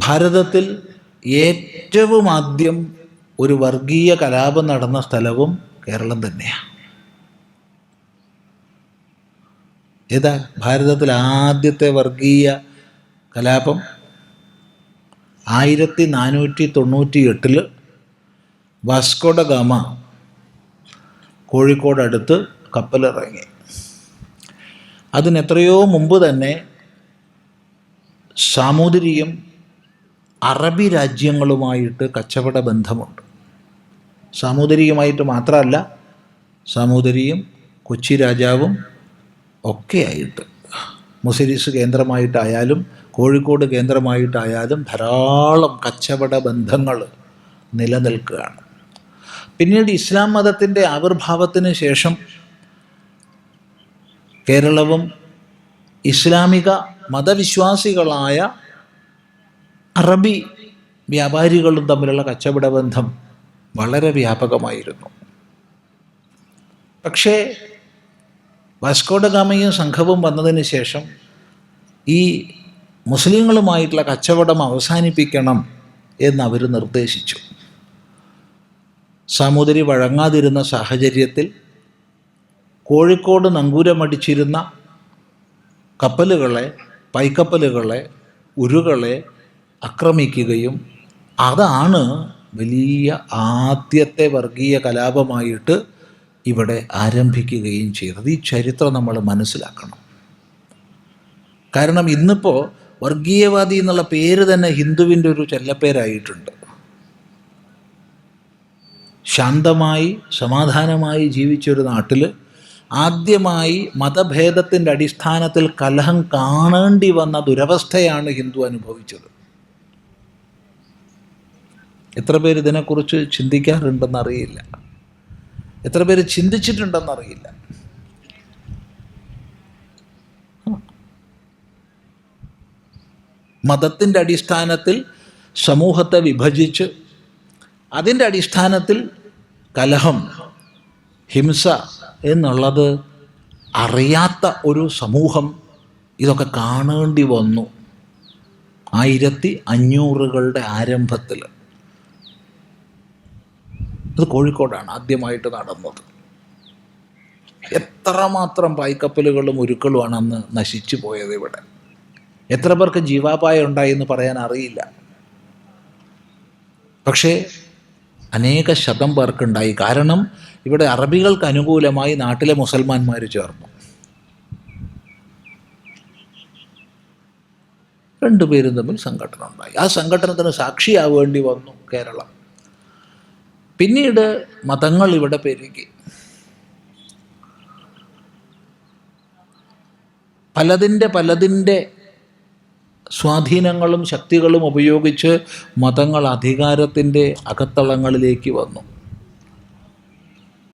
ഭാരതത്തിൽ ഏറ്റവും ആദ്യം ഒരു വർഗീയ കലാപം നടന്ന സ്ഥലവും കേരളം തന്നെയാണ്. ഏതാ ഭാരതത്തിൽ ആദ്യത്തെ വർഗീയ കലാപം? 1498 വാസ്കോ ഡ ഗാമ കോഴിക്കോടടുത്ത് കപ്പലിറങ്ങി. അതിനെത്രയോ മുമ്പ് തന്നെ സാമൂതിരിയും അറബി രാജ്യങ്ങളുമായിട്ട് കച്ചവട ബന്ധമുണ്ട്. സാമൂതിരിയുമായിട്ട് മാത്രമല്ല, സാമൂതിരിയും കൊച്ചി രാജാവും ഒക്കെയായിട്ട്, മുസിരിസ് കേന്ദ്രമായിട്ടായാലും കോഴിക്കോട് കേന്ദ്രമായിട്ടായാലും ധാരാളം കച്ചവട ബന്ധങ്ങൾ നിലനിൽക്കുകയാണ്. പിന്നീട് ഇസ്ലാം മതത്തിൻ്റെ ആവിർഭാവത്തിന് ശേഷം കേരളവും ഇസ്ലാമിക മതവിശ്വാസികളായ അറബി വ്യാപാരികളും തമ്മിലുള്ള കച്ചവട ബന്ധം വളരെ വ്യാപകമായിരുന്നു. പക്ഷേ വാസ്കോ ഡ ഗാമയും സംഘവും വന്നതിന് ശേഷം ഈ മുസ്ലിങ്ങളുമായിട്ടുള്ള കച്ചവടം അവസാനിപ്പിക്കണം എന്നവർ നിർദ്ദേശിച്ചു. സാമൂതിരി വഴങ്ങാതിരുന്ന സാഹചര്യത്തിൽ കോഴിക്കോട് നങ്കൂരമടിച്ചിരുന്ന കപ്പലുകളെ, പൈക്കപ്പലുകളെ, ഉരുകളെ ആക്രമിക്കുകയും അതാണ് വലിയ ആദ്യത്തെ വർഗീയ കലാപമായിട്ട് ഇവിടെ ആരംഭിക്കുകയും ചെയ്തത്. ഈ ചരിത്രം നമ്മൾ മനസ്സിലാക്കണം. കാരണം ഇന്നിപ്പോൾ വർഗീയവാദി എന്നുള്ള പേര് തന്നെ ഹിന്ദുവിൻ്റെ ഒരു ചെല്ലപ്പേരായിട്ടുണ്ട്. ശാന്തമായി സമാധാനമായി ജീവിച്ചൊരു നാട്ടിൽ ആദ്യമായി മതഭേദത്തിൻ്റെ അടിസ്ഥാനത്തിൽ കലഹം കാണേണ്ടി വന്ന ദുരവസ്ഥയാണ് ഹിന്ദു അനുഭവിച്ചത്. എത്ര പേര് ഇതിനെക്കുറിച്ച് ചിന്തിക്കാറുണ്ടെന്നറിയില്ല, എത്ര പേര് ചിന്തിച്ചിട്ടുണ്ടെന്നറിയില്ല. മതത്തിൻ്റെ അടിസ്ഥാനത്തിൽ സമൂഹത്തെ വിഭജിച്ച് അതിൻ്റെ അടിസ്ഥാനത്തിൽ കലഹം, ഹിംസ എന്നുള്ളത് അറിയാത്ത ഒരു സമൂഹം ഇതൊക്കെ കാണേണ്ടി വന്നു 1500കളുടെ ആരംഭത്തിൽ. അത് കോഴിക്കോടാണ് ആദ്യമായിട്ട് നടന്നത്. എത്രമാത്രം പായ്ക്കപ്പലുകളും ഉരുക്കളുമാണ് അന്ന് നശിച്ചു പോയത് ഇവിടെ. എത്ര പേർക്ക് ജീവാപായം ഉണ്ടായി എന്ന് പറയാൻ അറിയില്ല. പക്ഷേ അനേക ശതം പേർക്കുണ്ടായി. കാരണം ഇവിടെ അറബികൾക്ക് അനുകൂലമായി നാട്ടിലെ മുസൽമാന്മാർ ചേർന്നു. രണ്ടുപേരും തമ്മിൽ സംഘടന ഉണ്ടായി. ആ സംഘടനത്തിന് സാക്ഷിയാവേണ്ടി വന്നു കേരളം. പിന്നീട് മതങ്ങൾ ഇവിടെ പെരുകി. പലതിൻ്റെ സ്വാധീനങ്ങളും ശക്തികളും ഉപയോഗിച്ച് മതങ്ങൾ അധികാരത്തിൻ്റെ അകത്തളങ്ങളിലേക്ക് വന്നു.